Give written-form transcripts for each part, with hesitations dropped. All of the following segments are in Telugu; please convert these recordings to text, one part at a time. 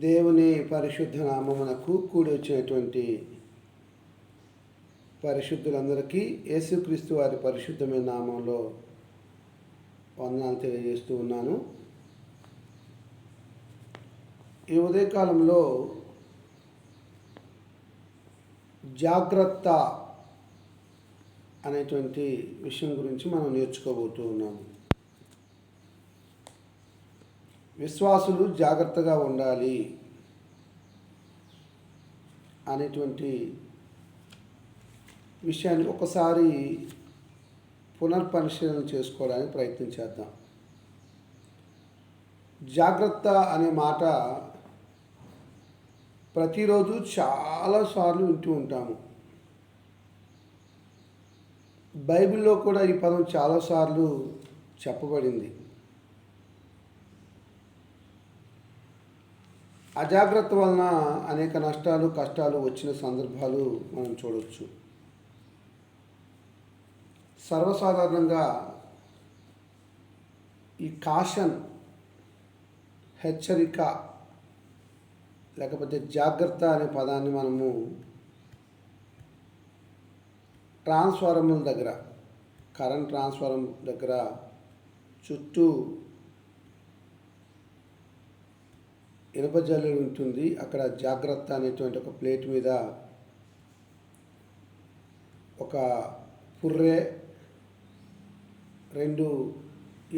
దేవుని పరిశుద్ధ నామమునకు కూడి వచ్చినటువంటి పరిశుద్ధులందరికీ యేసుక్రీస్తు వారి పరిశుద్ధమైన నామంలో వందనాలు తెలియజేస్తూ ఉన్నాను. ఈ ఉదయకాలంలో జాగ్రత్త అనేటువంటి విషయం గురించి మనం నేర్చుకోబోతూ ఉన్నాము. విశ్వాసులు జాగ్రత్తగా ఉండాలి అనేటువంటి విషయాన్ని ఒకసారి పునర్పరిశీలన చేసుకోవడానికి ప్రయత్నం చేద్దాం. జాగ్రత్త అనే మాట ప్రతిరోజు చాలాసార్లు వింటూ ఉంటాము. బైబిల్లో కూడా ఈ పదం చాలాసార్లు చెప్పబడింది. అజాగ్రత్త వలన అనేక నష్టాలు కష్టాలు వచ్చిన సందర్భాలు మనం చూడవచ్చు. సర్వసాధారణంగా ఈ కాషన్, హెచ్చరిక లేకపోతే జాగ్రత్త అనే పదాన్ని మనము ట్రాన్స్ఫార్మర్ల దగ్గర, కరెంట్ ట్రాన్స్ఫార్మర్ దగ్గర చుట్టూ ఇనుప జల్లెడ ఉంటుంది. అక్కడ జాగ్రత్త అనేటువంటి ఒక ప్లేట్ మీద ఒక పుర్రె, రెండు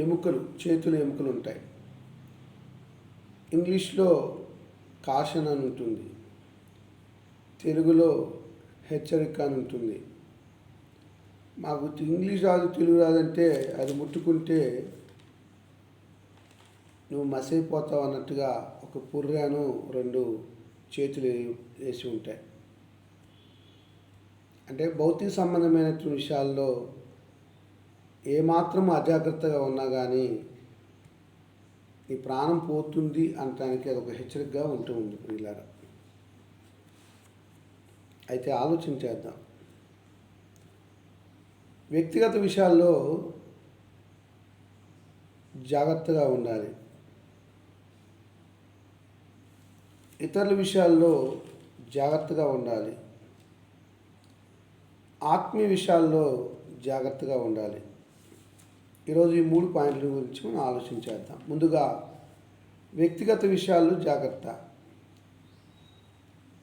ఎముకలు, చేతుల ఎముకలు ఉంటాయి. ఇంగ్లీష్లో కాషన్ అని ఉంటుంది, తెలుగులో హెచ్చరిక అని ఉంటుంది. మాకు ఇంగ్లీష్ రాదు, తెలుగు రాదంటే అది ముట్టుకుంటే నువ్వు మసైపోతావు అన్నట్టుగా ఒక పుర్రెను రెండు చేతులు వేసి ఉంటాయి. అంటే భౌతిక సంబంధమైన విషయాల్లో ఏమాత్రం అజాగ్రత్తగా ఉన్నా కానీ నీ ప్రాణం పోతుంది అనటానికి అదొక హెచ్చరికగా ఉంటూ ఉంది ప్రియులారా. అయితే ఆలోచన చేద్దాం. వ్యక్తిగత విషయాల్లో జాగ్రత్తగా ఉండాలి, ఇతరుల విషయాల్లో జాగ్రత్తగా ఉండాలి, ఆత్మీయ విషయాల్లో జాగ్రత్తగా ఉండాలి. ఈరోజు ఈ 3 పాయింట్ల గురించి మనం ఆలోచించేద్దాం. ముందుగా వ్యక్తిగత విషయాల్లో జాగ్రత్త.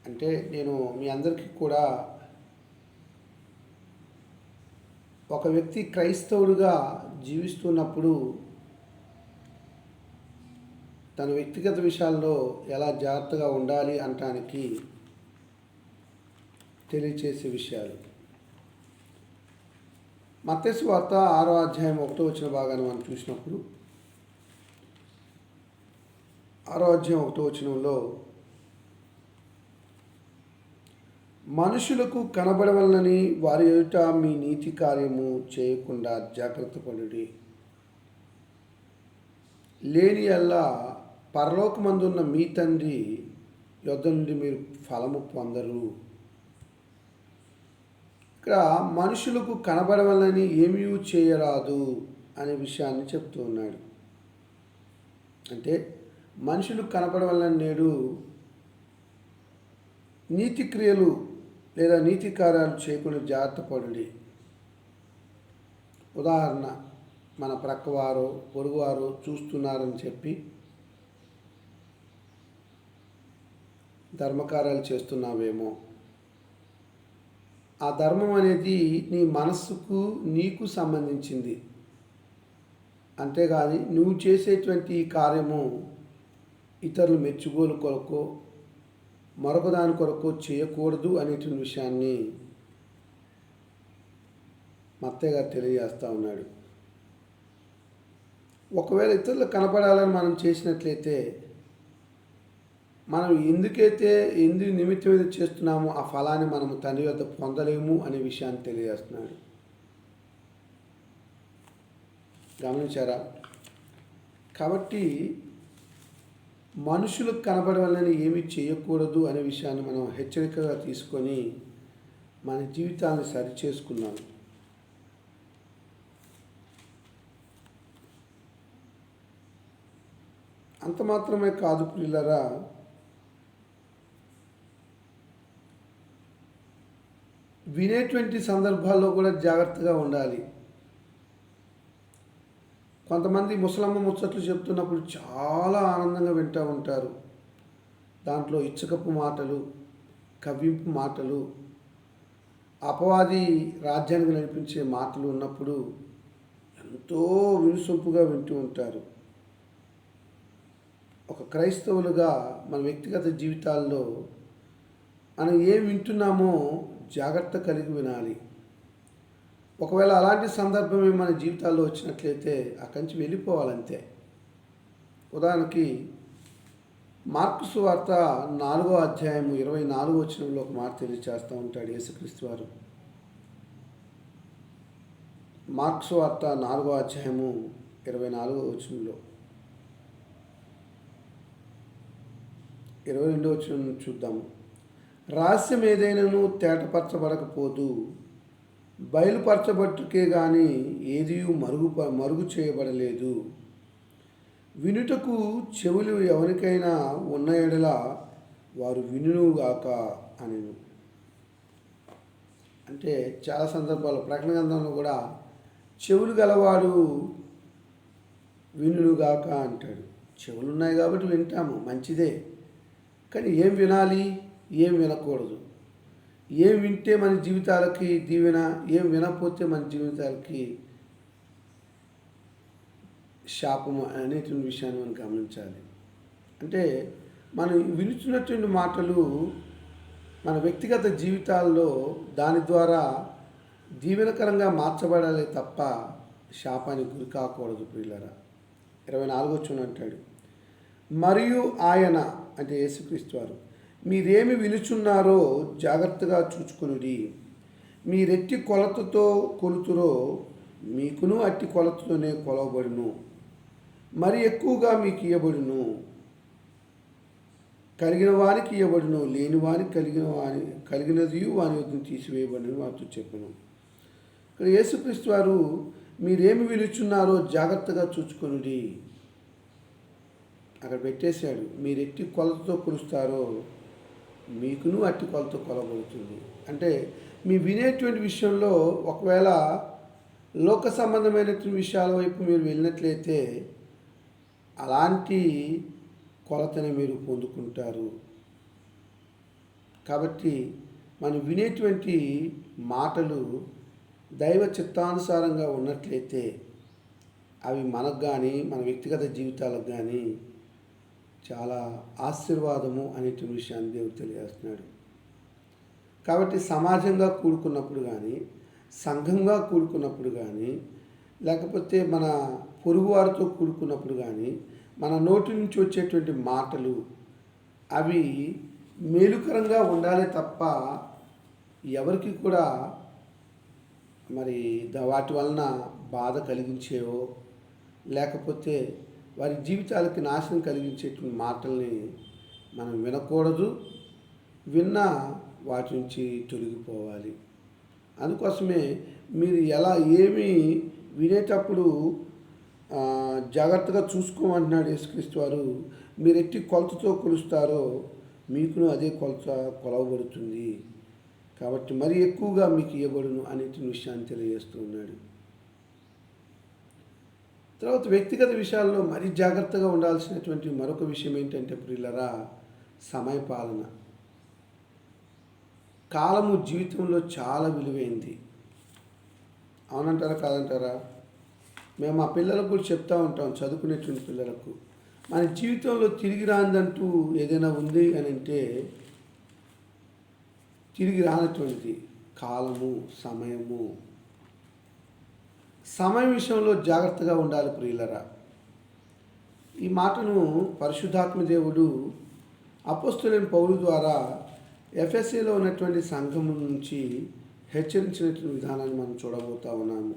అంటే నేను మీ అందరికీ కూడా ఒక వ్యక్తి క్రైస్తవుడిగా జీవిస్తున్నప్పుడు తన వ్యక్తిగత విషయాల్లో ఎలా జాగ్రత్తగా ఉండాలి అనటానికి తెలియచేసే విషయాలు. మత్తయి సువార్త 6వ అధ్యాయం 1వ వచన భాగాన్ని మనం చూసినప్పుడు 6వ అధ్యాయం 1వ వచనంలో మనుషులకు కనబడవలనని వారి ఎదుట మీ నీతి కార్యము చేయకుండా జాగ్రత్త పడుడి, లేని యెల్లా పరలోకమందున్న మీ తండ్రి యొద్ద నుండి మీరు ఫలము పొందరు. ఇక్కడ మనుషులకు కనబడవలని ఏమీ చేయరాదు అనే విషయాన్ని చెప్తూ ఉన్నాడు. అంటే మనుషులకు కనబడవలని నేడు నీతి క్రియలు లేదా నీతి కార్యాలు చేయకుండా జాగ్రత్త పడుడి. ఉదాహరణ, మన ప్రక్కవారు పొరుగువారు చూస్తున్నారని చెప్పి ధర్మకార్యాలు చేస్తున్నావేమో. ఆ ధర్మం అనేది నీ మనస్సుకు నీకు సంబంధించింది. అంతేగాని నువ్వు చేసేటువంటి ఈ కార్యము ఇతరులు మెచ్చుకోలు కొరకు మరొక దాని కొరకు చేయకూడదు అనేటువంటి విషయాన్ని మత్తయ్య గారు తెలియజేస్తూ ఉన్నాడు. ఒకవేళ ఇతరులు కనపడాలని మనం చేసినట్లయితే మనం ఎందు నిమిత్తం మీద చేస్తున్నామో ఆ ఫలాన్ని మనము తండ్రి వద్ద పొందలేము అనే విషయాన్ని తెలియజేస్తున్నాడు. గమనించారా? కాబట్టి మనుషులకు కనపడవాలని ఏమీ చేయకూడదు అనే విషయాన్ని మనం హెచ్చరికగా తీసుకొని మన జీవితాన్ని సరిచేసుకున్నాం. అంత మాత్రమే కాదు ప్రియులారా, వినేటువంటి సందర్భాల్లో కూడా జాగ్రత్తగా ఉండాలి. కొంతమంది ముసలమ్మ ముచ్చట్లు చెప్తున్నప్పుడు చాలా ఆనందంగా వింటూ ఉంటారు. దాంట్లో ఇచ్చకపు మాటలు, కవ్వింపు మాటలు, అపవాది రాజ్యానికి నడిపించే మాటలు ఉన్నప్పుడు ఎంతో వినుసొంపుగా వింటూ ఉంటారు. ఒక క్రైస్తవులుగా మన వ్యక్తిగత జీవితాల్లో మనం ఏం వింటున్నామో జాగ్రత్త కలిగి వినాలి. ఒకవేళ అలాంటి సందర్భమే మన జీవితాల్లో వచ్చినట్లయితే అక్కడి నుంచి వెళ్ళిపోవాలంతే. ఉదాహరణకి మార్కు సువార్త 4వ అధ్యాయము 24వ వచనంలో ఒక మాట తెలియజేస్తూ ఉంటాడు యేసుక్రీస్తు వారు. మార్కు సువార్త 4వ అధ్యాయము 24వ వచనంలో 22వ వచనం చూద్దాము. రహస్యం ఏదైనాను తేటపరచబడకపోదు, బయలుపరచబట్టుకే గాని ఏదీ మరుగు చేయబడలేదు. వినుటకు చెవులు ఎవరికైనా ఉన్న ఎడల వారు వినుగాక అనెను. అంటే చాలా సందర్భాల్లో ప్రకటన గ్రంథంలో కూడా చెవులు గలవాడు వినుగాక అంటాడు. చెవులు ఉన్నాయి కాబట్టి వింటాము, మంచిదే. కానీ ఏం వినాలి, ఏం వినకూడదు, ఏం వింటే మన జీవితాలకి దీవెన, ఏం వినకపోతే మన జీవితాలకి శాపము అనేటువంటి విషయాన్ని మనం గమనించాలి. అంటే మనం వినుచున్నటువంటి మాటలు మన వ్యక్తిగత జీవితాల్లో దాని ద్వారా దీవెనకరంగా మార్చబడాలి తప్ప శాపానికి గురి కాకూడదు. ప్రియులారా, 24వ వచనం అంటాడు, మరియు ఆయన అంటే యేసుక్రీస్తు వారు మీరేమి వినుచున్నారో జాగ్రత్తగా చూచుకొనుడి. మీరెట్టి కొలతతో కొలుతురో మీకును అట్టి కొలతతోనే కొలవబడును, మరి ఎక్కువగా మీకు ఇవ్వబడును. కలిగిన వానికి ఇవ్వబడును, లేని వానికి కలిగినది వాని వద్ద తీసివేయబడును వారితో చెప్పను. ఇక్కడ యేసుక్రీస్తు వారు మీరేమి విలుచున్నారో జాగ్రత్తగా చూచుకొనుడి అక్కడ పెట్టేశాడు. మీరు ఎట్టి కొలతతో కొలుస్తారో మీకును అట్టి కొలత కొలబడుతుంది. అంటే మీ వినేటువంటి విషయంలో ఒకవేళ లోక సంబంధమైనటువంటి విషయాల వైపు మీరు వెళ్ళినట్లయితే అలాంటి కొలతని మీరు పొందుకుంటారు. కాబట్టి మనం వినేటువంటి మాటలు దైవ చిత్తానుసారంగా ఉన్నట్లయితే అవి మనకు కానీ మన వ్యక్తిగత జీవితాలకు కానీ చాలా ఆశీర్వాదము అనేటువంటి విషయాన్ని దేవుడు తెలియజేస్తున్నాడు. కాబట్టి సమాజంగా కూడుకున్నప్పుడు కానీ, సంఘంగా కూడుకున్నప్పుడు కానీ, లేకపోతే మన పొరుగువారితో కూడుకున్నప్పుడు కానీ మన నోటి నుంచి వచ్చేటువంటి మాటలు అవి మేలుకరంగా ఉండాలి తప్ప ఎవరికి కూడా మరి వాటి వలన బాధ కలిగించేవో లేకపోతే వారి జీవితాలకి నాశనం కలిగించేటువంటి మాటల్ని మనం వినకూడదు. విన్నా వాటి నుంచి తొలగిపోవాలి. అందుకోసమే మీరు ఏమి వినేటప్పుడు జాగ్రత్తగా చూసుకోమంటున్నాడు యేసుక్రీస్తు వారు. మీరు ఎట్టి కొలతతో కొలుస్తారో మీకును అదే కొలత కొలవబడుతుంది, కాబట్టి మరి ఎక్కువగా మీకు ఇవ్వబడును అనే విషయాన్ని తెలియజేస్తూ ఉన్నాడు. తర్వాత వ్యక్తిగత విషయాల్లో మరీ జాగ్రత్తగా ఉండాల్సినటువంటి మరొక విషయం ఏంటంటే ప్రియులరా, సమయపాలన. కాలము జీవితంలో చాలా విలువైంది. అవునంటారా కాదంటారా? మేము మా పిల్లలకు కూడా చెప్తూ ఉంటాం, చదువుకునేటువంటి పిల్లలకు, మన జీవితంలో తిరిగి రాందంటూ ఏదైనా ఉంది అని అంటే తిరిగి రానటువంటిది కాలము, సమయము. సమయం విషయంలో జాగ్రత్తగా ఉండాలి ప్రియులరా. ఈ మాటను పరిశుద్ధాత్మ దేవుడు అపోస్తలుడైన పౌలు ద్వారా ఎఫెసీలో ఉన్నటువంటి సంఘం నుంచి హెచ్చరించినటువంటి విధానాన్ని మనం చూడబోతా ఉన్నాము.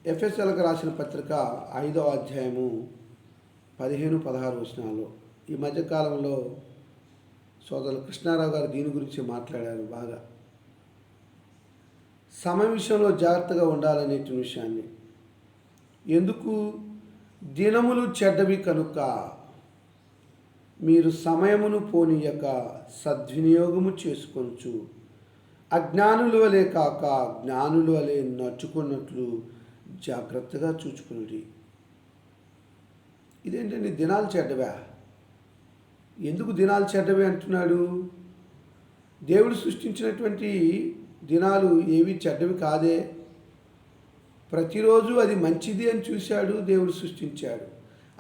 ఎఫెసీలకు రాసిన పత్రిక 5వ అధ్యాయము 15-16 వచనాలు. ఈ మధ్యకాలంలో సోదరులు కృష్ణారావు గారు దీని గురించి మాట్లాడారు బాగా. సమయం విషయంలో జాగ్రత్తగా ఉండాలనేటువంటి విషయాన్ని. ఎందుకు? దినములు చెడ్డవి కనుక మీరు సమయమును పోనీయక సద్వినియోగము చేసుకొనుచు అజ్ఞానుల వలె కాక జ్ఞానుల వలె నడుచుకున్నట్లు జాగ్రత్తగా చూచుకునుడి. ఇదేంటండి, దినాలు చెడ్డవా? ఎందుకు దినాలు చెడ్డవే అంటున్నాడు? దేవుడు సృష్టించినటువంటి దినాలు ఏవి చెడ్డవి కాదే. ప్రతిరోజు అది మంచిది అని చూశాడు, దేవుడు సృష్టించాడు.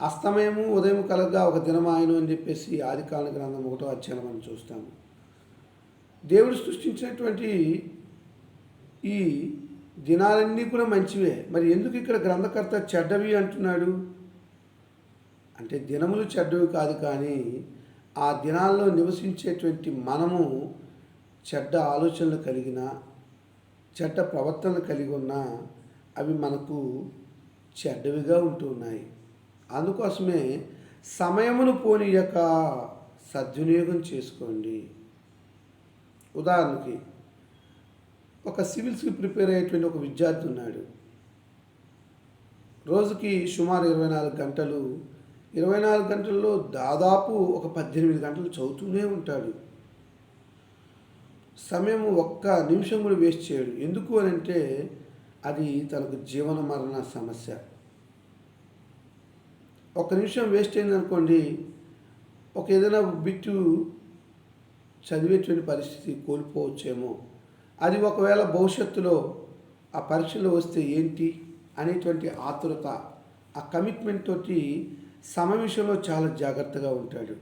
అస్తమయము ఉదయం కలగా ఒక దినమాయను అని చెప్పేసి ఆదికాండ గ్రంథం 1వ అధ్యాయం మనం చూస్తాము. దేవుడు సృష్టించినటువంటి ఈ దినాలన్నీ కూడా మంచివే. మరి ఎందుకు ఇక్కడ గ్రంథకర్త చెడ్డవి అంటున్నాడు? అంటే దినములు చెడ్డవి కాదు, కానీ ఆ దినాల్లో నివసించేటువంటి మనము చెడ్డ ఆలోచనలు కలిగిన, చెడ్డ ప్రవర్తనలు కలిగి ఉన్నా అవి మనకు చెడ్డవిగా ఉంటున్నాయి. అందుకోసమే సమయమును పోనీయక సద్వినియోగం చేసుకోండి. ఉదాహరణకి ఒక సివిల్స్కి ప్రిపేర్ అయ్యేటువంటి ఒక విద్యార్థి ఉన్నాడు. రోజుకి సుమారు 24 గంటలు, 24 గంటల్లో దాదాపు ఒక 18 గంటలు చదువుతూనే ఉంటాడు. సమయం ఒక్క నిమిషం కూడా వేస్ట్ చేయడు. ఎందుకు అని అంటే అది తనకు జీవన మరణ సమస్య. ఒక నిమిషం వేస్ట్ అయిందనుకోండి, ఒక ఏదైనా బిట్టు చదివేటువంటి పరిస్థితి కోల్పోవచ్చేమో. అది ఒకవేళ భవిష్యత్తులో ఆ పరీక్షలో వస్తే ఏంటి అనేటువంటి ఆతురత, ఆ కమిట్మెంట్ తోటి సమయ విషయంలో చాలా జాగ్రత్తగా ఉంటాడు.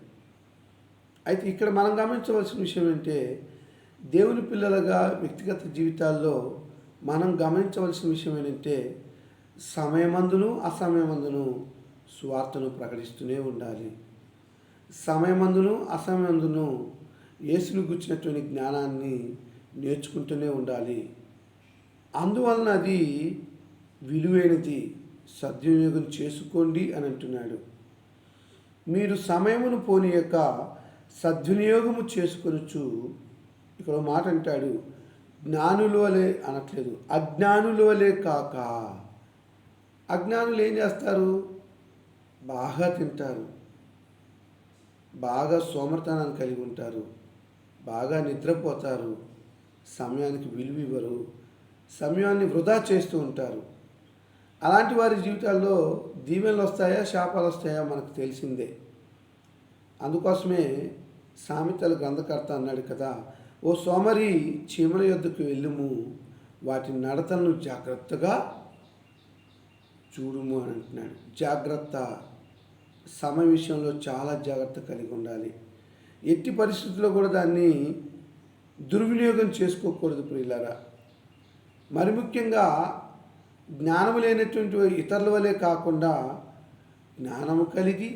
అయితే ఇక్కడ మనం గమనించవలసిన విషయం ఏంటంటే, దేవుని పిల్లలుగా వ్యక్తిగత జీవితాల్లో మనం గమనించవలసిన విషయం ఏంటంటే, సమయమందును అసమయమందును సువార్తను ప్రకటిస్తూనే ఉండాలి. సమయమందును అసమయమందును యేసును గుర్చినటువంటి జ్ఞానాన్ని నేర్చుకుంటూనే ఉండాలి. అందువలన అది విలువైనది, సద్వినియోగం చేసుకోండి అని అంటున్నాడు. మీరు సమయమును పోనీయక సద్వినియోగము చేసుకొనుచు, ఇక్కడ మాట అంటాడు, జ్ఞానుల వలె అనట్లేదు, అజ్ఞానుల వలె కాక. అజ్ఞానులు ఏం చేస్తారు? బాగా తింటారు, బాగా సోమర్తనాన్ని కలిగి ఉంటారు, బాగా నిద్రపోతారు, సమయానికి విలువ ఇవ్వరు, సమయాన్ని వృధా చేస్తూ ఉంటారు. అలాంటి వారి జీవితాల్లో దీవెనలు వస్తాయా శాపాలు వస్తాయా మనకు తెలిసిందే. అందుకోసమే సామెతల గ్రంథకర్త అన్నాడు కదా, ఓ సోమరి చీమల యొద్దకు వెళ్ళుము, వాటి నడతలను జాగ్రత్తగా చూడుము అని అంటున్నాడు. జాగ్రత్త, సమయ విషయంలో చాలా జాగ్రత్త కలిగి ఉండాలి. ఎట్టి పరిస్థితుల్లో కూడా దాన్ని దుర్వినియోగం చేసుకోకూడదు ప్రియులారా. మరి ముఖ్యంగా జ్ఞానము లేనటువంటి ఇతరుల వలె కాకుండా జ్ఞానము కలిగి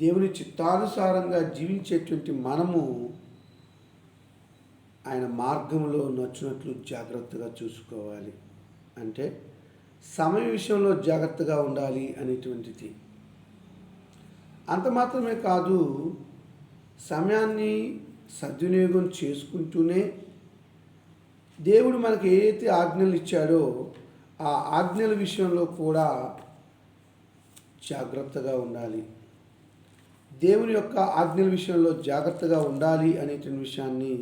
దేవుని చిత్తానుసారంగా జీవించేటువంటి మనము ఆయన మార్గంలో నచ్చినట్లు జాగ్రత్తగా చూసుకోవాలి. అంటే సమయ విషయంలో జాగ్రత్తగా ఉండాలి అనేటువంటిది. అంత మాత్రమే కాదు, సమయాన్ని సద్వినియోగం చేసుకుంటూనే దేవుడు మనకి ఏదైతే ఆజ్ఞలు ఇచ్చాడో ఆ ఆజ్ఞల విషయంలో కూడా జాగ్రత్తగా ఉండాలి. దేవుని యొక్క ఆజ్ఞల విషయంలో జాగ్రత్తగా ఉండాలి అనేటువంటి విషయాన్ని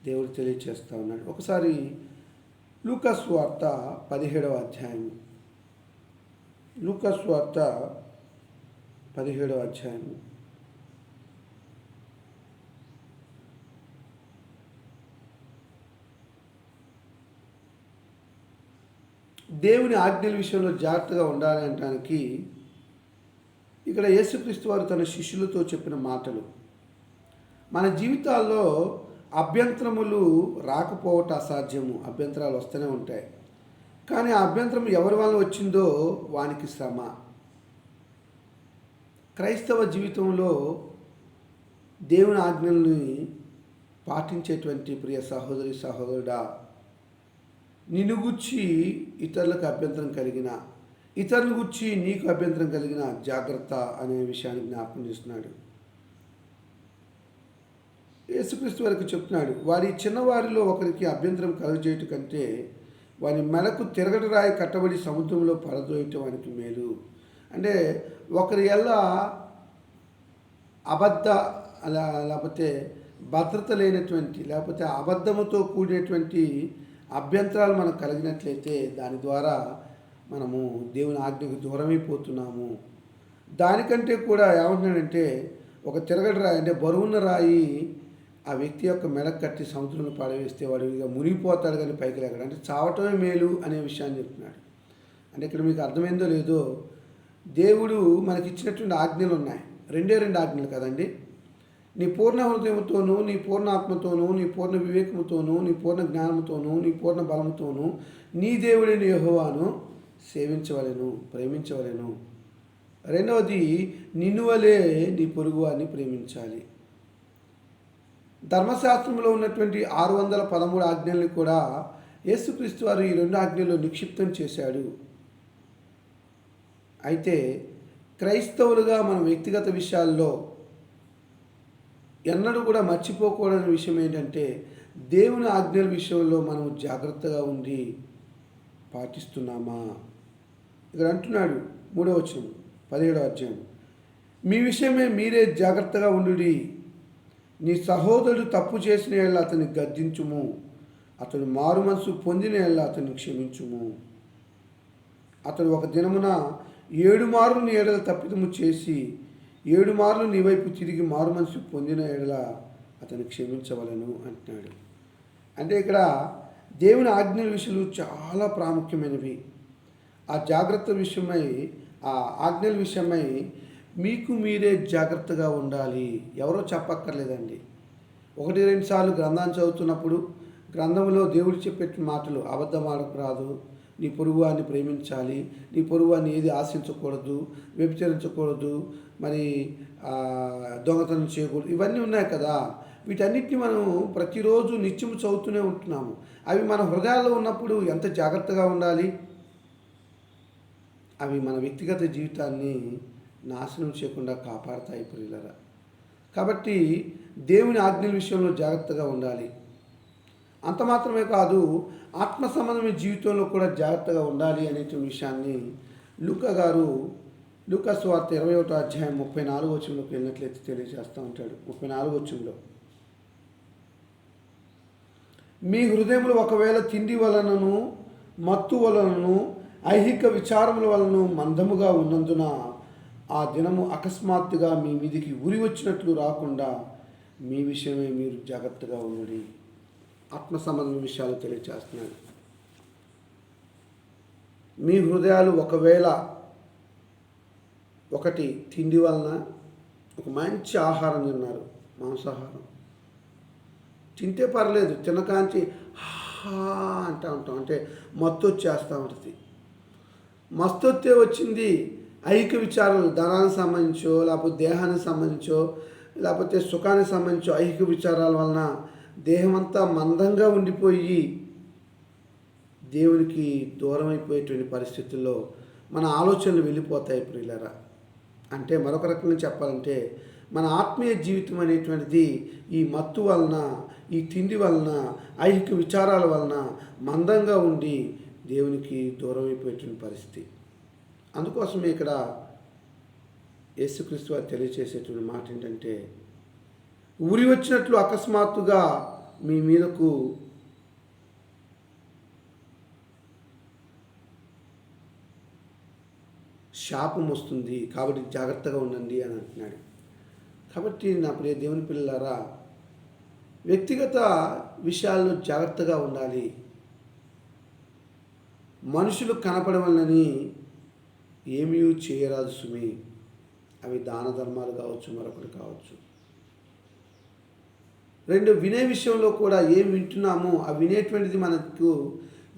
దేవుడు తెలియచేస్తూ ఉన్నాడు. ఒకసారి లూకా సువార్త 17వ అధ్యాయం, లూకా సువార్త 17వ అధ్యాయం దేవుని ఆజ్ఞల విషయంలో జాగ్రత్తగా ఉండాలి అనడానికి ఇక్కడ యేసుక్రీస్తు వారు తన శిష్యులతో చెప్పిన మాటలు. మన జీవితాల్లో అభ్యంతరములు రాకపోవటం అసాధ్యము. అభ్యంతరాలు వస్తూనే ఉంటాయి. కానీ ఆ అభ్యంతరం ఎవరి వల్ల వచ్చిందో వానికి శ్రమ. క్రైస్తవ జీవితంలో దేవుని ఆజ్ఞల్ని పాటించేటువంటి ప్రియ సహోదరి సహోదరుడా, నిన్ను గుర్చి ఇతరులకు అభ్యంతరం కలిగిన, ఇతరుల గుర్చి నీకు అభ్యంతరం కలిగిన జాగ్రత్త అనే విషయాన్ని జ్ఞాపకం చేస్తున్నాడు. యేసుక్రీస్తు వారికి చెప్తున్నాడు, వారి చిన్నవారిలో ఒకరికి అభ్యంతరం కలుగజేయటం కంటే వారి మెడకు తిరగటి రాయి కట్టబడి సముద్రంలో పడదోయటం వానికి మేలు. అంటే ఒకరి ఎలా అబద్ధ లేకపోతే భద్రత లేనటువంటి లేకపోతే అబద్ధముతో కూడినటువంటి అభ్యంతరాలు మనకు కలిగినట్లయితే దాని ద్వారా మనము దేవుని ఆజ్ఞకు దూరమైపోతున్నాము. దానికంటే కూడా ఏమంటున్నాడంటే ఒక తిరగటి రాయి అంటే బరువున్న రాయి ఆ వ్యక్తి యొక్క మెడకు కట్టి సముద్రంలో పడవేస్తే వాడు ఇక మునిగిపోతాడు కానీ పైకి లేకడు, అంటే చావటమే మేలు అనే విషయాన్ని చెప్తున్నాడు. అంటే ఇక్కడ మీకు అర్థమైందో లేదో, దేవుడు మనకి ఇచ్చినటువంటి ఆజ్ఞలు ఉన్నాయి, రెండు ఆజ్ఞలు కదండి. నీ పూర్ణ హృదయంతోనూ, నీ పూర్ణ ఆత్మతోనూ, నీ పూర్ణ వివేకముతోనూ, నీ పూర్ణ జ్ఞానంతోనూ, నీ పూర్ణ బలముతోనూ నీ దేవుడిని యెహోవాను సేవించవలెను, ప్రేమించవలెను. రెండవది, నిన్ను వలె నీ పొరుగువారిని ప్రేమించాలి. ధర్మశాస్త్రంలో ఉన్నటువంటి 613 ఆజ్ఞల్ని కూడా యేసుక్రీస్తు వారు ఈ 2 ఆజ్ఞల్లో నిక్షిప్తం చేశాడు. అయితే క్రైస్తవులుగా మన వ్యక్తిగత విషయాల్లో ఎన్నడూ కూడా మర్చిపోకూడని విషయం ఏంటంటే దేవుని ఆజ్ఞల విషయంలో మనం జాగ్రత్తగా ఉండి పాటిస్తున్నామా. ఇక్కడ అంటున్నాడు 3వ వచనం 17వ అధ్యాయం, మీ విషయమే మీరే జాగ్రత్తగా ఉండుడి. నీ సహోదరుడు తప్పు చేసిన యెడల అతన్ని గద్దించుము, అతడు మారు మనసు పొందిన యెడల అతన్ని క్షమించుము. అతడు ఒక దినమున 7 మార్లు నీ ఎడల తప్పిదము చేసి 7 మార్లు నీ వైపు తిరిగి మారు మనసు పొందిన ఎడల అతను క్షమించవలను అంటున్నాడు. అంటే ఇక్కడ దేవుని ఆజ్ఞల విషయాలు చాలా ప్రాముఖ్యమైనవి. ఆ జాగ్రత్త విషయమై, ఆ ఆజ్ఞల విషయమై మీకు మీరే జాగ్రత్తగా ఉండాలి. ఎవరో చెప్పక్కర్లేదండి. 1-2 సార్లు గ్రంథాన్ని చదువుతున్నప్పుడు గ్రంథంలో దేవుడు చెప్పే మాటలు అబద్ధం ఆడకూడదు, నీ పొరుగువారిని ప్రేమించాలి, నీ పొరుగువారిని ఏది ఆశించకూడదు, వ్యభిచరించకూడదు, మరి దొంగతనం చేయకూడదు, ఇవన్నీ ఉన్నాయి కదా. వీటన్నిటిని మనం ప్రతిరోజు నిత్యం చదువుతూనే ఉంటున్నాము. అవి మన హృదయాల్లో ఉన్నప్పుడు ఎంత జాగ్రత్తగా ఉండాలి. అవి మన వ్యక్తిగత జీవితాన్ని నాశనం చేయకుండా కాపాడతాయి ప్రియులారా. కాబట్టి దేవుని ఆజ్ఞల విషయంలో జాగ్రత్తగా ఉండాలి. అంత మాత్రమే కాదు, ఆత్మ సంబంధమైన జీవితంలో కూడా జాగ్రత్తగా ఉండాలి అనేటువంటి విషయాన్ని లూకా సువార్త 21వ అధ్యాయం 34వ వచనంలోకి వెళ్ళినట్లయితే తెలియజేస్తూ ఉంటాడు. 34వ వచనంలో, మీ హృదయములు ఒకవేళ తిండి వలనను మత్తు వలనను ఐహిక విచారముల వలన మందముగా ఉన్నందున ఆ దినము అకస్మాత్తుగా మీ మీదికి ఉరి వచ్చినట్లు రాకుండా మీ విషయమే మీరు జాగ్రత్తగా ఉండండి. ఆత్మ సంబంధమైన విషయాలు తెలియజేస్తున్నాడు. మీ హృదయాలు ఒకవేళ ఒకటి తిండి వలన, ఒక మంచి ఆహారం తిన్నారు, మాంసాహారం తింటే పర్లేదు, తినకాంచి అంటూ ఉంటాం, అంటే మత్తు వచ్చేస్తూ ఉంటుంది. మస్తు వచ్చింది ఐహిక విచారాలు, ధనానికి సంబంధించో లేకపోతే దేహానికి సంబంధించో లేకపోతే సుఖానికి సంబంధించో ఐహిక విచారాల వలన దేహం అంతా మందంగా ఉండిపోయి దేవునికి దూరం అయిపోయేటువంటి పరిస్థితుల్లో మన ఆలోచనలు వెళ్ళిపోతాయి ప్రియులారా. అంటే మరొక రకంగా చెప్పాలంటే మన ఆత్మీయ జీవితం అనేటువంటిది ఈ మత్తు వలన, ఈ తిండి వలన, ఐహిక విచారాల వలన మందంగా ఉండి దేవునికి దూరం అయిపోయేటువంటి పరిస్థితి. అందుకోసమే ఇక్కడ యేసుక్రీస్తు వారు తెలియచేసేటువంటి మాట ఏంటంటే, ఉరి వచ్చినట్లు అకస్మాత్తుగా మీ మీదకు శాపం వస్తుంది, కాబట్టి జాగ్రత్తగా ఉండండి అని అంటున్నాడు. కాబట్టి నా ప్రియ దేవుని పిల్లలారా, వ్యక్తిగత విషయాల్లో జాగ్రత్తగా ఉండాలి. మనుషులు కనపడవలనని ఏమీ చేయరాదు సుమి. అవి దాన ధర్మాలు కావచ్చు, మరొకటి కావచ్చు. 2, వినే విషయంలో కూడా ఏం వింటున్నామో ఆ వినేటువంటిది మనకు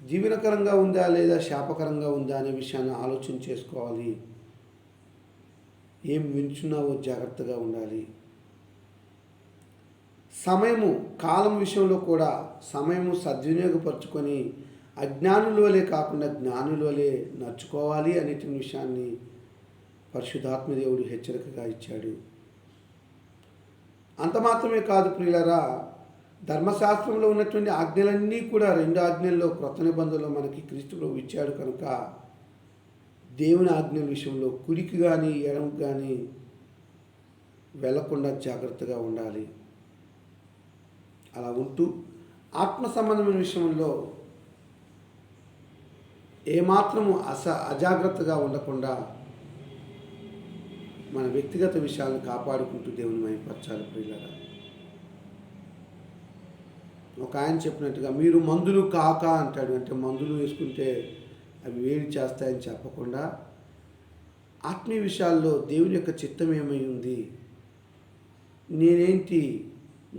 జీవనకరంగా ఉందా లేదా శాపకరంగా ఉందా అనే విషయాన్ని ఆలోచన చేసుకోవాలి. ఏం వింటున్నావో జాగ్రత్తగా ఉండాలి. కాలం విషయంలో కూడా సమయము సద్వినియోగపరుచుకొని అజ్ఞానుల వలె కాకుండా జ్ఞానుల వలె నడుచుకోవాలి అనేటువంటి విషయాన్ని పరిశుద్ధాత్మదేవుడు హెచ్చరికగా ఇచ్చాడు. అంత మాత్రమే కాదు ప్రియులారా, ధర్మశాస్త్రంలో ఉన్నటువంటి ఆజ్ఞలన్నీ కూడా 2 ఆజ్ఞల్లో క్రొత్త నిబంధనలో మనకి క్రీస్తు ప్రభువు ఇచ్చాడు కనుక దేవుని ఆజ్ఞల విషయంలో కుడికి కానీ ఎడమకు కానీ వెళ్లకుండా జాగ్రత్తగా ఉండాలి. అలా ఉంటూ ఆత్మ సంబంధమైన విషయంలో ఏమాత్రము అజాగ్రత్తగా ఉండకుండా మన వ్యక్తిగత విషయాలను కాపాడుకుంటూ దేవుని మహిమపరచాలి ప్రియులారా. ఒక ఆయన చెప్పినట్టుగా మీరు మందులు కాక అంటాడు. అంటే మందులు వేసుకుంటే అవి వేడి చేస్తాయని చెప్పకుండా ఆత్మీయ విషయాల్లో దేవుని యొక్క చిత్తం ఏమై ఉంది, నేనేంటి,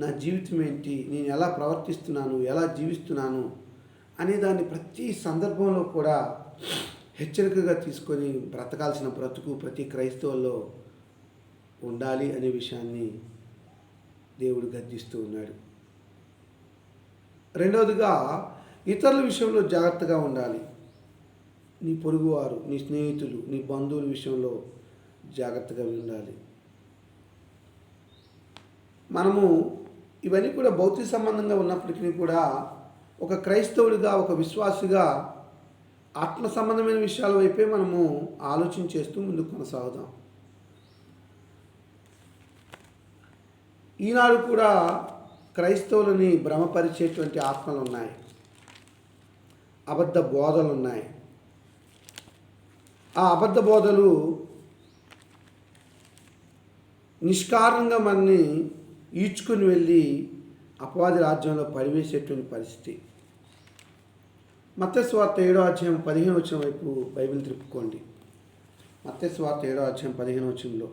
నా జీవితం ఏంటి, నేను ఎలా ప్రవర్తిస్తున్నాను, ఎలా జీవిస్తున్నాను అనే దాన్ని ప్రతి సందర్భంలో కూడా హెచ్చరికగా తీసుకొని బ్రతకాల్సిన బ్రతుకు ప్రతి క్రైస్తవుల్లో ఉండాలి అనే విషయాన్ని దేవుడు గద్దిస్తూ ఉన్నాడు. రెండవదిగా ఇతరుల విషయంలో జాగ్రత్తగా ఉండాలి. నీ పొరుగువారు, నీ స్నేహితులు, నీ బంధువుల విషయంలో జాగ్రత్తగా ఉండాలి. మనము ఇవన్నీ కూడా భౌతిక సంబంధంగా ఉన్నప్పటికీ కూడా ఒక క్రైస్తవుడిగా, ఒక విశ్వాసిగా ఆత్మ సంబంధమైన విషయాల వైపే మనము ఆలోచన చేస్తూ ముందుకు కొనసాగుదాం. ఈనాడు కూడా క్రైస్తవులని భ్రమపరిచేటువంటి ఆత్మలు ఉన్నాయి, అబద్ధ బోధలు ఉన్నాయి. ఆ అబద్ధ బోధలు నిష్కారణంగా మనని ఈడ్చుకొని వెళ్ళి అపవాది రాజ్యంలో పడివేసేటువంటి పరిస్థితి. మత్తయి సువార్త 7వ అధ్యాయం 15వ వచనం వైపు బైబిల్ తిప్పుకోండి. మత్తయి సువార్త 7వ అధ్యాయం 15వ వచనంలో,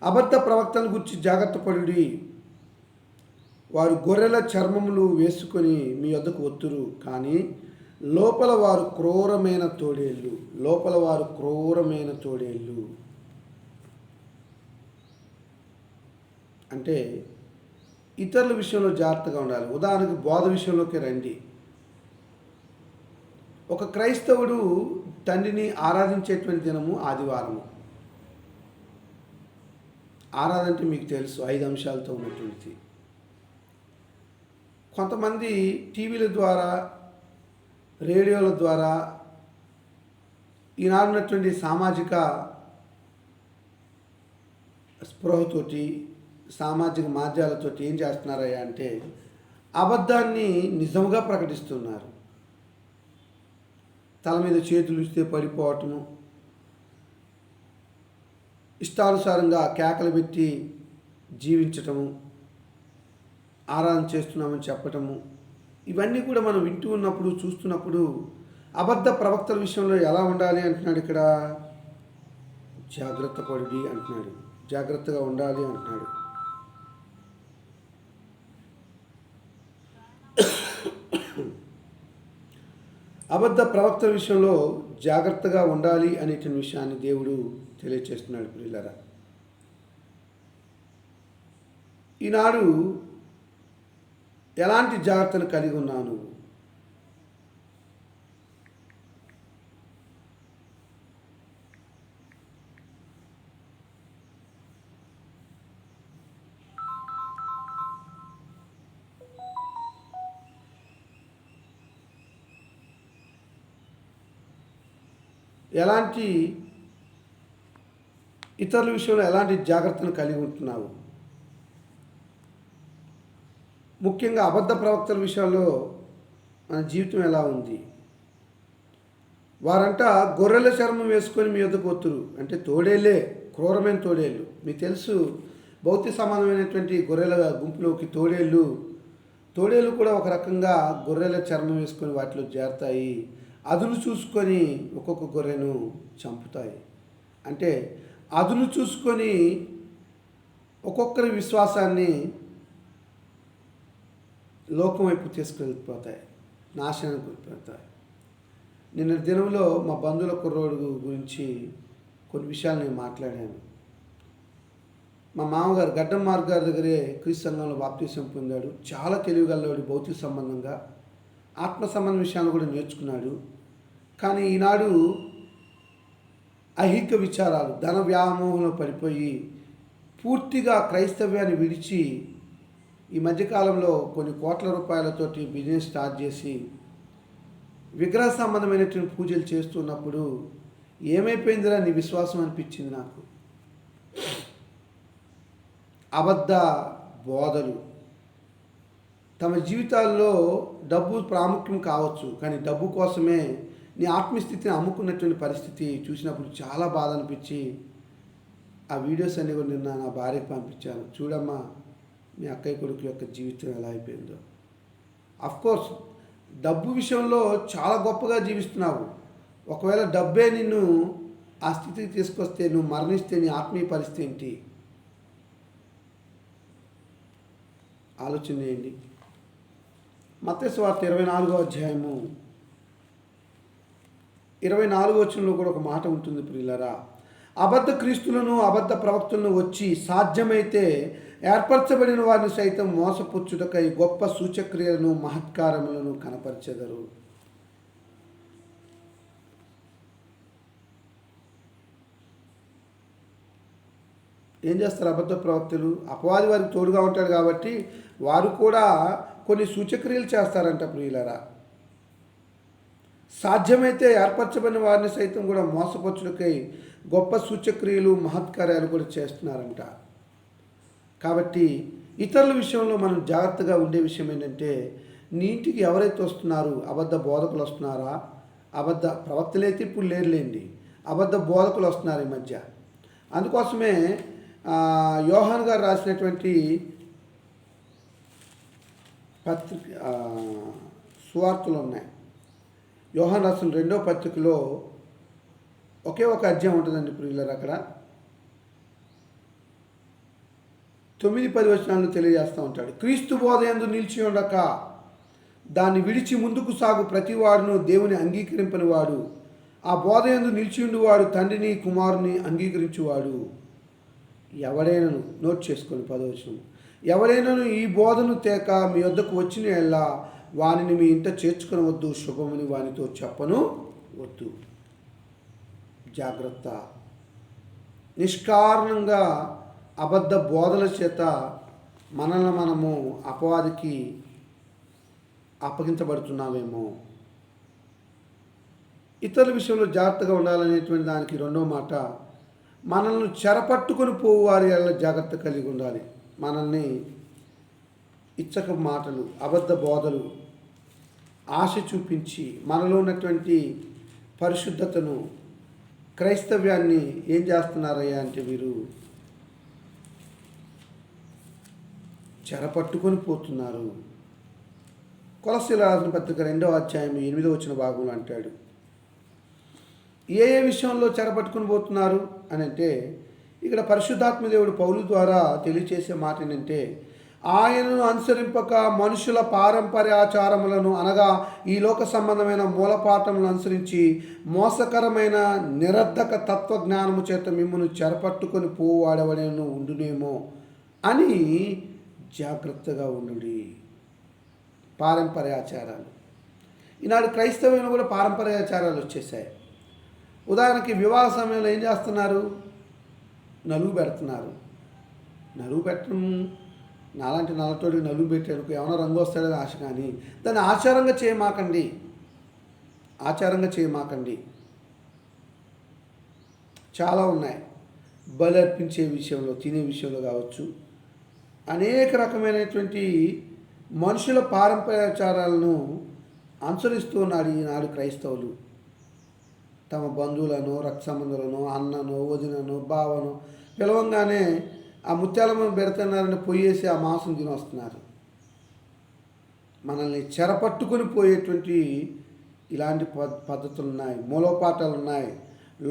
అబద్ధ ప్రవక్తల గురించి జాగ్రత్త పడుడి, వారు గొర్రెల చర్మములు వేసుకొని మీ వద్దకు వత్తురు, కానీ లోపల వారు క్రూరమైన తోడేళ్ళు. అంటే ఇతరుల విషయంలో జాగ్రత్తగా ఉండాలి. ఉదాహరణకు బోధ విషయంలోకి రండి. ఒక క్రైస్తవుడు తండ్రిని ఆరాధించేటువంటి దినము ఆదివారము. ఆరాధన అంటే మీకు తెలుసు, 5 అంశాలతో ఉన్నటువంటిది. కొంతమంది టీవీల ద్వారా, రేడియోల ద్వారా, ఈనాడున్నటువంటి సామాజిక స్పృహతోటి, సామాజిక మాధ్యమాలతోటి ఏం చేస్తున్నారయ్యా అంటే అబద్ధాన్ని నిజంగా ప్రకటిస్తున్నారు. తల మీద చేతులు ఇస్తే పడిపోవటము, ఇష్టానుసారంగా కేకలు పెట్టి జీవించటము, ఆరాధన చేస్తున్నామని చెప్పటము, ఇవన్నీ కూడా మనం వింటూ ఉన్నప్పుడు, చూస్తున్నప్పుడు అబద్ధ ప్రవక్తల విషయంలో ఎలా ఉండాలి అంటున్నాడు. ఇక్కడ జాగ్రత్త పడి అంటున్నాడు, జాగ్రత్తగా ఉండాలి అంటున్నాడు. అబద్ధ ప్రవక్తల విషయంలో జాగ్రత్తగా ఉండాలి అనేటువంటి విషయాన్ని దేవుడు తెలియచేస్తున్నాడు ప్రియులారా. ఈనాడు ఎలాంటి జాగ్రత్తలు కలిగి ఉన్నాను? ఎలాంటి ఇతరుల విషయంలో ఎలాంటి జాగ్రత్తను కలిగి ఉంటున్నావు? ముఖ్యంగా అబద్ధ ప్రవక్తల విషయాల్లో మన జీవితం ఎలా ఉంది? వారంట గొర్రెల చర్మం వేసుకొని మీ వద్దకు వత్తురు. అంటే తోడేళ్ళే, క్రూరమైన తోడేళ్ళు. మీకు తెలుసు, భౌతిక సమానమైనటువంటి గొర్రెల గుంపులోకి తోడేళ్ళు కూడా ఒక రకంగా గొర్రెల చర్మం వేసుకొని వాటిలో చేరతాయి. అదును చూసుకొని ఒక్కొక్క గొర్రెను చంపుతాయి. అంటే అదును చూసుకొని ఒక్కొక్కరి విశ్వాసాన్ని లోకం వైపు తీసుకెళ్ళిపోతాయి, నాశనానికి వెళ్ళిపోతాయి. నిన్న దినంలో మా బంధువుల కుర్రోడు గురించి కొన్ని విషయాలు నేను మాట్లాడాను. మా మామగారు గడ్డం మార్గారి దగ్గరే క్రీస్తు సంఘంలో బాప్తీసం పొందాడు. చాలా తెలివిగలవాడు, భౌతిక సంబంధంగా ఆత్మ సంబంధ విషయాలు కూడా నేర్చుకున్నాడు. కానీ ఈనాడు ఐహిక విచారాలు, ధన వ్యామోహంలో పడిపోయి పూర్తిగా క్రైస్తవ్యాన్ని విడిచి ఈ మధ్యకాలంలో కొన్ని కోట్ల రూపాయలతోటి బిజినెస్ స్టార్ట్ చేసి విగ్రహ సంబంధమైనటువంటి పూజలు చేస్తున్నప్పుడు ఏమైపోయిందిరా నీ విశ్వాసం అనిపించింది నాకు. అబద్ధ బోధలు, తమ జీవితాల్లో డబ్బు ప్రాముఖ్యం కావచ్చు, కానీ డబ్బు కోసమే నీ ఆత్మస్థితిని అమ్ముకున్నటువంటి పరిస్థితి చూసినప్పుడు చాలా బాధ అనిపించి ఆ వీడియోస్ అన్నీ కూడా నిన్న నా భార్యకు పంపించాను. చూడమ్మా, మీ అక్కయ్య కొడుకు యొక్క జీవితం ఎలా అయిపోయిందో. అఫ్కోర్స్ డబ్బు విషయంలో చాలా గొప్పగా జీవిస్తున్నావు. ఒకవేళ డబ్బే నిన్ను ఆ స్థితికి తీసుకొస్తే, నువ్వు మరణిస్తే నీ ఆత్మీయ పరిస్థితి ఏంటి ఆలోచన చేయండి. మత్తయి సువార్త 24వ అధ్యాయము 24వ వచనంలో కూడా ఒక మాట ఉంటుంది ప్రియులారా. అబద్ధ క్రీస్తులను అబద్ధ ప్రవక్తలను వచ్చి సాధ్యమైతే ఏర్పరచబడిన వారిని సైతం మోసపుచ్చుటకై గొప్ప సూచక్రియలను మహత్కారములను కనపరిచెదరు. ఏం చేస్తారు అబద్ధ ప్రవక్తలు? అపవాది వారికి తోడుగా ఉంటాడు కాబట్టి వారు కూడా కొన్ని సూచక్రియలు చేస్తారంట ప్రియులరా. సాధ్యమైతే ఏర్పరచబడిన వారిని సైతం కూడా మోసపరచులకై గొప్ప సూచక్రియలు మహత్కార్యాలు కూడా చేస్తున్నారంట. కాబట్టి ఇతరుల విషయంలో మనం జాగ్రత్తగా ఉండే విషయం ఏంటంటే, నీ ఇంటికి ఎవరైతే వస్తున్నారు, అబద్ధ బోధకులు వస్తున్నారా? అబద్ధ ప్రవక్తలైతే ఇప్పుడు లేరులేండి, అబద్ధ బోధకులు వస్తున్నారు ఈ మధ్య. అందుకోసమే యోహాను గారు రాసినటువంటి సువార్తలు ఉన్నాయి. యోహాను రాసిన 2వ పత్రికలో ఒకే ఒక అధ్యాయం ఉంటుందండి ప్రియులారా. అక్కడ 9-10 వచనాలను తెలియజేస్తూ ఉంటాడు. క్రీస్తు బోధ యందు నిలిచి ఉండక దాన్ని విడిచి ముందుకు సాగు ప్రతివాడును దేవుని అంగీకరింపని వాడు, ఆ బోధ యందు నిలిచి ఉండువాడు తండ్రిని కుమారుని అంగీకరించువాడు. ఎవడైనాను, నోట్ చేసుకొని 10వ వచనం, ఎవడైనాను ఈ బోధను తేక మీ వద్దకు వచ్చిన ఎల్లా వానిని మీ ఇంట చేర్చుకొని వద్దు, శుభమని వానితో చెప్పను వద్దు. జాగ్రత్త. నిష్కారణంగా అబద్ధ బోధల చేత మనల్ని మనము అపవాదికి అప్పగించబడుతున్నామేమో. ఇతరుల విషయంలో జాగ్రత్తగా ఉండాలనేటువంటి దానికి 2వ మాట, మనల్ని చెరపట్టుకొని పోవు వారి వల్ల జాగ్రత్త కలిగి ఉండాలి. మనల్ని ఇచ్చక మాటలు, అబద్ధ బోధలు ఆశ చూపించి మనలో ఉన్నటువంటి పరిశుద్ధతను, క్రైస్తవ్యాన్ని ఏం చేస్తున్నారయ్యా అంటే వీరు చెరపట్టుకొని పోతున్నారు. కొలస్సీయుల రాసిన పత్రిక 2వ అధ్యాయం 8వ వచన భాగంలో అంటాడు. ఏ విషయంలో చెరపట్టుకుని పోతున్నారు అని అంటే, ఇక్కడ పరిశుద్ధాత్మ దేవుడు పౌలు ద్వారా తెలియచేసే మాట ఏంటంటే, ఆయనను అనుసరింపక మనుషుల పారంపర్యాచారములను అనగా ఈ లోక సంబంధమైన మూలపాఠములను అనుసరించి మోసకరమైన నిరర్ధక తత్వజ్ఞానము చేత మిమ్మల్ని చెరపట్టుకొని పోవాడవడేను ఉండునేమో అని జాగ్రత్తగా ఉండుడి. పారంపర్యాచారాలు, ఈనాడు క్రైస్తవంలో కూడా పారంపర్యాచారాలు వచ్చేసాయి. ఉదాహరణకి వివాహ సమయంలో ఏం చేస్తున్నారు? నలుగు పెడుతున్నారు. నలుగు పెట్టడం, నాలాంటి నల్లతోడికి నలుగు పెట్టేందుకు ఏమైనా రంగు వస్తాడని ఆశ, కానీ దాన్ని ఆచారంగా చేయమాకండి. ఆచారంగా చేయమాకండి. చాలా ఉన్నాయి. బలి అర్పించే విషయంలో, తినే విషయంలో కావచ్చు, అనేక రకమైనటువంటి మనుషుల పారంపర్యాచారాలను అనుసరిస్తూ ఉన్నాడు ఈనాడు క్రైస్తవులు. తమ బంధువులను, రక్త సంబంధులను, అన్నను, వదినను, బావను పిలవంగానే ఆ ముత్యాలమ్మను పెడుతున్నారని పొయ్యేసి ఆ మాంసం తిని వస్తున్నారు. మనల్ని చెరపట్టుకొని పోయేటువంటి ఇలాంటి పద్ధతులు ఉన్నాయి, మూలపాఠాలు ఉన్నాయి,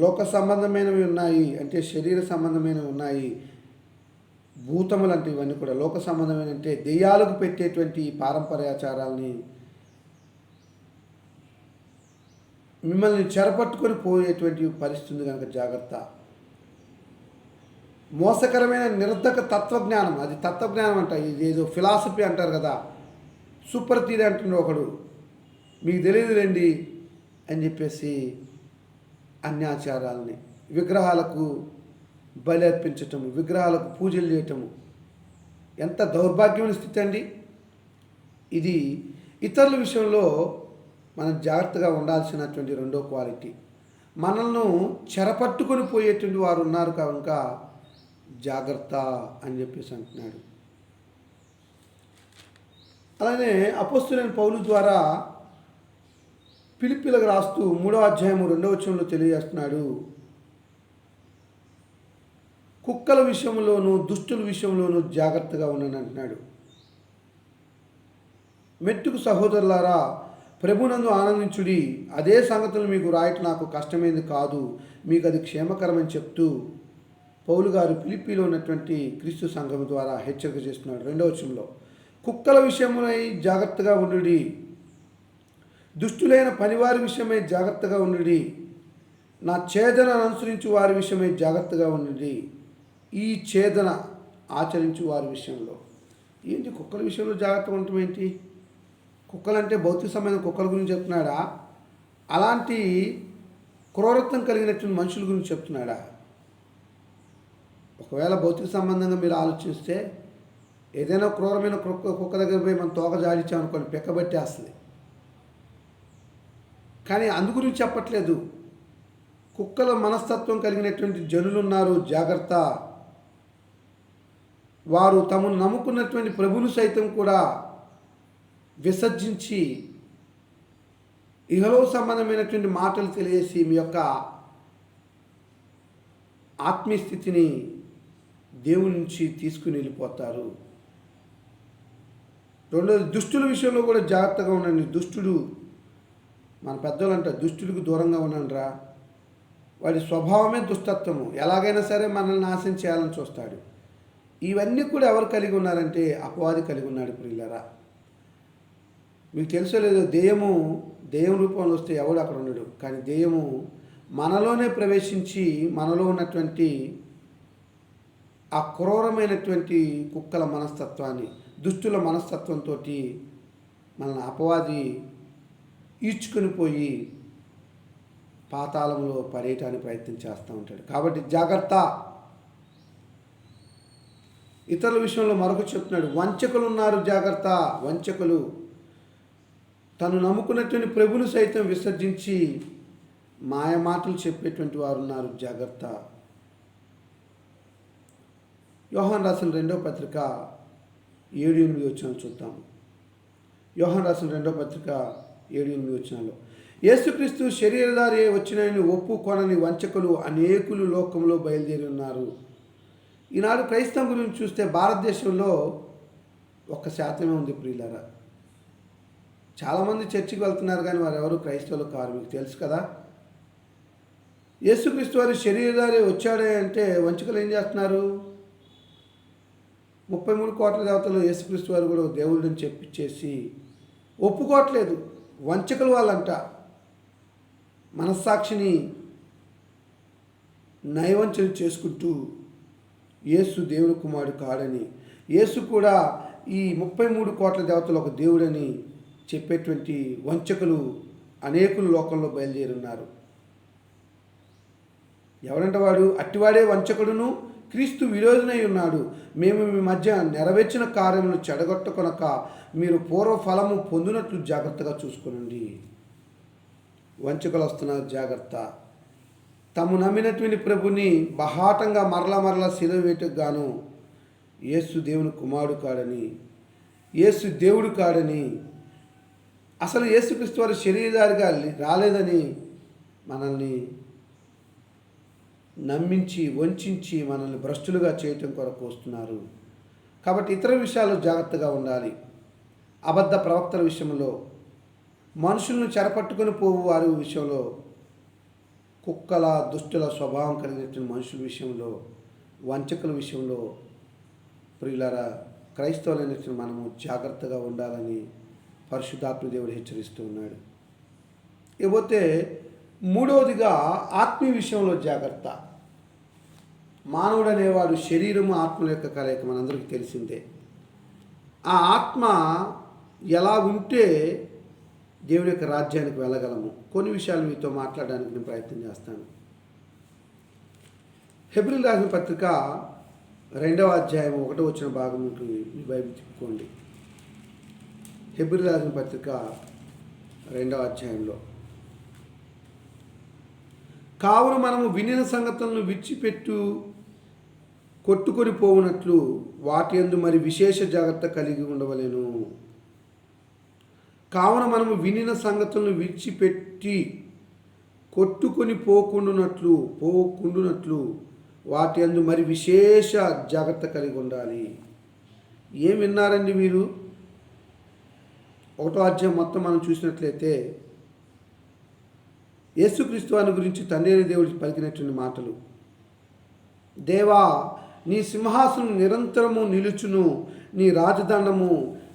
లోక సంబంధమైనవి ఉన్నాయి, అంటే శరీర సంబంధమైనవి ఉన్నాయి. భూతములు అంటే ఇవన్నీ కూడా లోక సంబంధమైన, అంటే దెయ్యాలకు పెట్టేటువంటి పారంపర్యాచారాలని మిమ్మల్ని చెరపట్టుకొని పోయేటువంటి పరిస్థితి కనుక జాగ్రత్త. మోసకరమైన నిరర్ధక తత్వజ్ఞానం, అది తత్వజ్ఞానం అంట, ఇది ఏదో ఫిలాసఫీ అంటారు కదా, సూపర్ థియరీ అంటున్నాడు ఒకడు, మీకు తెలియదులేండి అని చెప్పేసి అన్యాచారాలని, విగ్రహాలకు బలి అర్పించటము, విగ్రహాలకు పూజలు చేయటము ఎంత దౌర్భాగ్యమైన స్థితి అండి ఇది. ఇతరుల విషయంలో మనం జాగ్రత్తగా ఉండాల్సినటువంటి 2వ క్వాలిటీ. మనల్ని చెరపట్టుకొని పోయేటువంటి వారు ఉన్నారు కనుక జాగ్రత్త అని చెప్పేసి అంటున్నాడు. అలానే అపోస్తలుడైన పౌలు ద్వారా ఫిలిప్పీలకు రాస్తూ 3వ అధ్యాయం 2వ వచనంలో తెలియజేస్తున్నాడు, కుక్కల విషయంలోనూ దుష్టుల విషయంలోనూ జాగ్రత్తగా ఉండని అంటున్నాడు. మెట్టుకు సహోదరులారా, ప్రభునందు ఆనందించుడి. అదే సంగతులు మీకు రాయటం నాకు కష్టమైంది కాదు, మీకు అది క్షేమకరమని చెప్తూ పౌలు గారు ఫిలిప్పీలో ఉన్నటువంటి క్రీస్తు సంఘం ద్వారా హెచ్చరిక చేస్తున్నాడు. 2వ వచనంలో, కుక్కల విషయమై జాగ్రత్తగా ఉండుడి, దుష్టులైన పనివారి విషయమై జాగ్రత్తగా ఉండుడి, నా ఛేదన అనుసరించు వారి విషయమై జాగ్రత్తగా ఉండుడి. ఈ ఛేదన ఆచరించు వారి విషయంలో ఏంటి? కుక్కల విషయంలో జాగ్రత్తగా ఉండటం ఏంటి? కుక్కలంటే భౌతిక సంబంధం కుక్కల గురించి చెప్తున్నాడా? అలాంటి క్రూరత్వం కలిగినటువంటి మనుషుల గురించి చెప్తున్నాడా? ఒకవేళ భౌతిక సంబంధంగా మీరు ఆలోచిస్తే ఏదైనా క్రూరమైన కుక్క దగ్గర పోయి మనం తోక జాడించామనుకోండి, పెక్కబట్టేస్తుంది. కానీ అందు గురించి చెప్పట్లేదు. కుక్కల మనస్తత్వం కలిగినటువంటి జనులు ఉన్నారు, జాగ్రత్త. వారు తమను నమ్ముకున్నటువంటి ప్రభువును సైతం కూడా విసర్జించి ఇహలో సంబంధమైనటువంటి మాటలు తెలియజేసి మీ యొక్క ఆత్మీయ స్థితిని దేవుని నుంచి తీసుకుని వెళ్ళిపోతారు. రెండోది, దుష్టుల విషయంలో కూడా జాగ్రత్తగా ఉండండి. దుష్టుడు, మన పెద్దోళ్ళు అంటారు, దుష్టుడికి దూరంగా ఉండండిరా. వాడి స్వభావమే దుష్టత్వము, ఎలాగైనా సరే మనల్ని నాశనం చేయాలని చూస్తాడు. ఇవన్నీ కూడా ఎవరు కలిగి ఉన్నారంటే అపవాది కలిగి ఉన్నాడు. ప్రియులారా, మీకు తెలుసో లేదో, దెయ్యం రూపంలో వస్తే ఎవడు అక్కడ ఉండడు. కానీ దెయ్యము మనలోనే ప్రవేశించి మనలో ఉన్నటువంటి ఆ క్రూరమైనటువంటి కుక్కల మనస్తత్వాన్ని, దుష్టుల మనస్తత్వంతో మనల్ని అపవాది ఈడ్చుకొని పోయి పాతాళంలో పడేయటానికి ప్రయత్నం చేస్తూ ఉంటాడు. కాబట్టి జాగ్రత్త. ఇతరుల విషయంలో మరొక చెప్తున్నాడు, వంచకులు ఉన్నారు, జాగ్రత్త. వంచకులు తను నమ్ముకున్నటువంటి ప్రభువును సైతం విసర్జించి మాయ మాటలు చెప్పేటువంటి వారు ఉన్నారు, జాగ్రత్త. యోహాను రాసిన 2వ పత్రిక 7-8 వచనాలు చూద్దాం. యోహాను రాసిన 2వ పత్రిక 7-8 వచనాలు, యేసుక్రీస్తు శరీరధారి వచ్చినని ఒప్పుకొనని వంచకులు అనేకులు లోకంలో బయలుదేరి ఉన్నారు. ఈనాడు క్రైస్తవం గురించి చూస్తే భారతదేశంలో 1% ఉంది. ప్రియులారా, చాలామంది చర్చికి వెళ్తున్నారు కానీ వారు ఎవరు క్రైస్తవులు కారు, మీకు తెలుసు కదా. యేసుక్రీస్తు వారి శరీరధారి వచ్చాడే అంటే వంచకులు ఏం చేస్తున్నారు? 33 కోట్ల దేవతలు యేసుక్రీస్తు వారు కూడా దేవుడిని చెప్పించేసి ఒప్పుకోవట్లేదు. వంచకులు వాళ్ళంట. మనస్సాక్షిని నయవంచన చేసుకుంటూ యేసు దేవుని కుమారుడు కాడని, యేసు కూడా ఈ 33 కోట్ల దేవతలు ఒక దేవుడని చెప్పేటువంటి వంచకులు అనేకులు లోకంలో బయలుదేరి ఉన్నారు. ఎవరంటే వాడు? అట్టివాడే వంచకుడును క్రీస్తు విరోధనై ఉన్నాడు. మేము మీ మధ్య నెరవేర్చిన కార్యములను చెడగొట్టకొనక మీరు పూర్వ ఫలము పొందినట్లు జాగ్రత్తగా చూసుకోనండి. వంచకులు వస్తున్నారు, జాగ్రత్త. తాము నమ్మినటువంటి ప్రభుని బహాటంగా మరలా శిలువ వేయటకు గాను యేసు దేవుని కుమారుడు కాడని, యేసు దేవుడు కాడని, అసలు యేసుక్రీస్తు వారి శరీరధారిగా రాలేదని మనల్ని నమ్మించి వంచి మనల్ని భ్రష్టులుగా చేయటం కొరకు వస్తున్నారు. కాబట్టి ఇతర విషయాల్లో జాగ్రత్తగా ఉండాలి. అబద్ధ ప్రవక్తల విషయంలో, మనుషులను చెరపట్టుకొని పోవు వారి విషయంలో, కుక్కల దుష్టుల స్వభావం కలిగినటువంటి మనుషుల విషయంలో, వంచకుల విషయంలో ప్రియులారా, క్రైస్తవులైనటువంటి మనము జాగ్రత్తగా ఉండాలని పరిశుద్ధాత్మ దేవుడు హెచ్చరిస్తూ ఉన్నాడు. ఇకపోతే మూడవదిగా ఆత్మీయ విషయంలో జాగ్రత్త. మానవుడు అనేవాడు శరీరము ఆత్మల యొక్క కలయిక, మనందరికీ తెలిసిందే. ఆ ఆత్మ ఎలా ఉంటే దేవుడి యొక్క రాజ్యానికి వెళ్ళగలము. కొన్ని విషయాలు మీతో మాట్లాడడానికి నేను ప్రయత్నం చేస్తాను. హెబ్రీయులకు రాసిన పత్రిక 2వ అధ్యాయం 1వ వచన భాగం ఉంటుంది. మీ బైబిల్ తిప్పుకోండి. హెబ్రీయులకు రాసిన పత్రిక 2వ అధ్యాయంలో, కావున మనము వినిన సంగతులను విడిచిపెట్టు కొట్టుకొని పోవునట్లు వాటి యందు మరి విశేష జాగ్రత్త కలిగి ఉండవలెను. కావున మనము వినిన సంగతులను విడిచిపెట్టి కొట్టుకొని పోకుండునట్లు వాటి అందు మరి విశేష జాగ్రత్త కలిగి ఉండాలి. ఏం విన్నారండి మీరు? 1వ అధ్యాయం మొత్తం మనం చూసినట్లయితే యేసుక్రీస్తు వారి గురించి తండ్రి అయిన దేవుడు పలికినటువంటి మాటలు. దేవా, నీ సింహాసనం నిరంతరము నిలుచును, నీ రాజదండము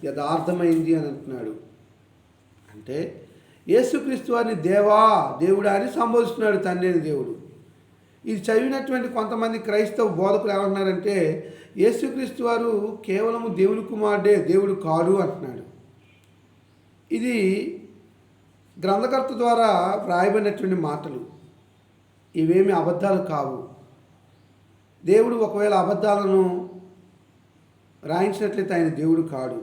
యథార్థమైంది అని అంటున్నాడు. అంటే యేసుక్రీస్తు వారిని దేవుడా అని సంబోధిస్తున్నాడు తండ్రి అయిన దేవుడు. ఇది చదివినటువంటి కొంతమంది క్రైస్తవ బోధకులు ఏమంటున్నారంటే యేసుక్రీస్తు వారు కేవలము దేవుని కుమారుడే, దేవుడు కాడు అంటున్నాడు. ఇది గ్రంథకర్త ద్వారా వ్రాయబడినటువంటి మాటలు. ఇవేమి అబద్ధాలు కావు. దేవుడు ఒకవేళ అబద్ధాలను రాయించినట్లయితే ఆయన దేవుడు కాడు.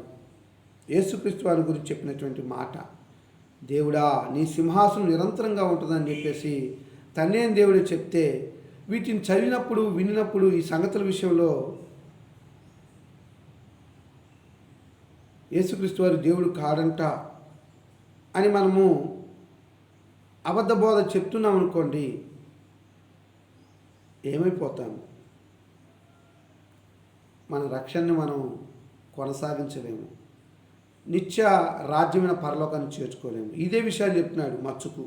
యేసుక్రీస్తు వారి గురించి చెప్పినటువంటి మాట, దేవుడా నీ సింహాసనం నిరంతరంగా ఉంటుందని చెప్పేసి తండ్రి అయిన దేవుడు చెప్తే, వీటిని చదివినప్పుడు విన్నప్పుడు ఈ సంగతుల విషయంలో యేసుక్రీస్తు వారు దేవుడు కాడంట అని మనము అబద్ధ బోధ చెప్తున్నాం అనుకోండి, ఏమైపోతాము? మన రక్షణని మనం కొనసాగించలేము. నిత్య రాజ్యమైన పరలోకాన్ని చేర్చుకోలేము. ఇదే విషయాన్ని చెప్తున్నాడు మచ్చుకు.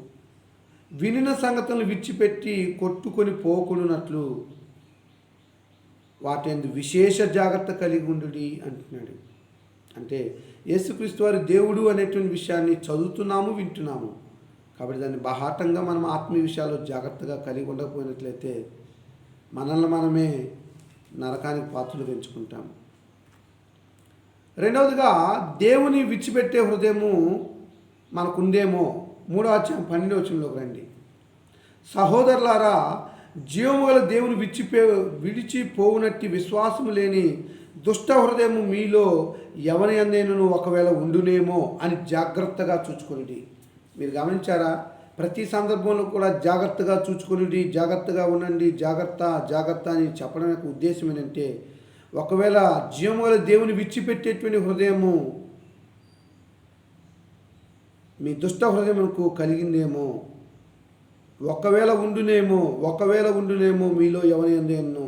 వినిన సంగతులను విడిచిపెట్టి కొట్టుకొని పోకుండానట్లు వాటి యందు విశేష జాగ్రత్త కలిగి ఉండుడి అంటున్నాడు. అంటే యేసుక్రీస్తు వారి దేవుడు అనేటువంటి విషయాన్ని చదువుతున్నాము, వింటున్నాము. కాబట్టి దాన్ని బాహాటంగా మనం ఆత్మీయ విషయాల్లో జాగ్రత్తగా కలిగి ఉండకపోయినట్లయితే మనల్ని మనమే నరకానికి పాత్రలు పెంచుకుంటాము. రెండవదిగా, దేవుని విడిచిపెట్టే హృదయము మనకుందేమో. 3వ అధ్యాయం 12వ వచనంలోకి రండి. సహోదరులారా, జీవము గల దేవుని విడిచిపోవునట్టి విశ్వాసము లేని దుష్ట హృదయము మీలో ఎవరి యందైనను ఒకవేళ ఉండునేమో అని జాగ్రత్తగా చూచుకొనిడి. మీరు గమనించారా? ప్రతి సందర్భంలో కూడా జాగ్రత్తగా చూచుకొనిడి, జాగ్రత్తగా ఉండండి, జాగ్రత్త అని చెప్పడం యొక్క ఉద్దేశం ఏంటంటే, ఒకవేళ జీవము గల దేవుని విడిచిపెట్టేటువంటి హృదయము మీ దుష్ట హృదయమునకు కలిగిందేమో, ఒకవేళ ఉండునేమో మీలో ఎవరి యందైనను.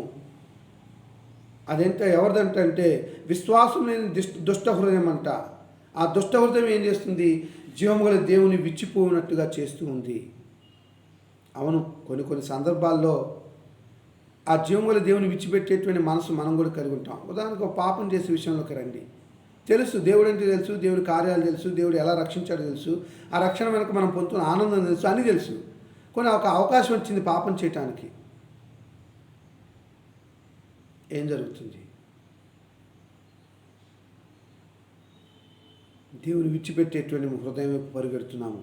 అదేంటో ఎవరిదంటే విశ్వాసం లేని దుష్ట హృదయం అంట. ఆ దుష్ట హృదయం ఏం చేస్తుంది? జీవము గల దేవుని విచ్చిపోయినట్టుగా చేస్తూ ఉంది. అవును, కొన్ని సందర్భాల్లో ఆ జీవము గల దేవుని విడిచిపెట్టేటువంటి మనసు మనం కూడా కలిగి ఉంటాం. ఉదాహరణకు ఒక పాపం చేసే విషయంలోకి రండి. తెలుసు, దేవుడు అంటే తెలుసు, దేవుడి కార్యాలు తెలుసు, దేవుడు ఎలా రక్షించాడో తెలుసు, ఆ రక్షణ వెనక మనం పొందుతున్న ఆనందం తెలుసు, అన్నీ తెలుసు. కొన్ని ఒక అవకాశం వచ్చింది పాపం చేయటానికి. ఏం జరుగుతుంది? దేవుని విడిచిపెట్టేటువంటి హృదయం పరిగెడుతున్నాము.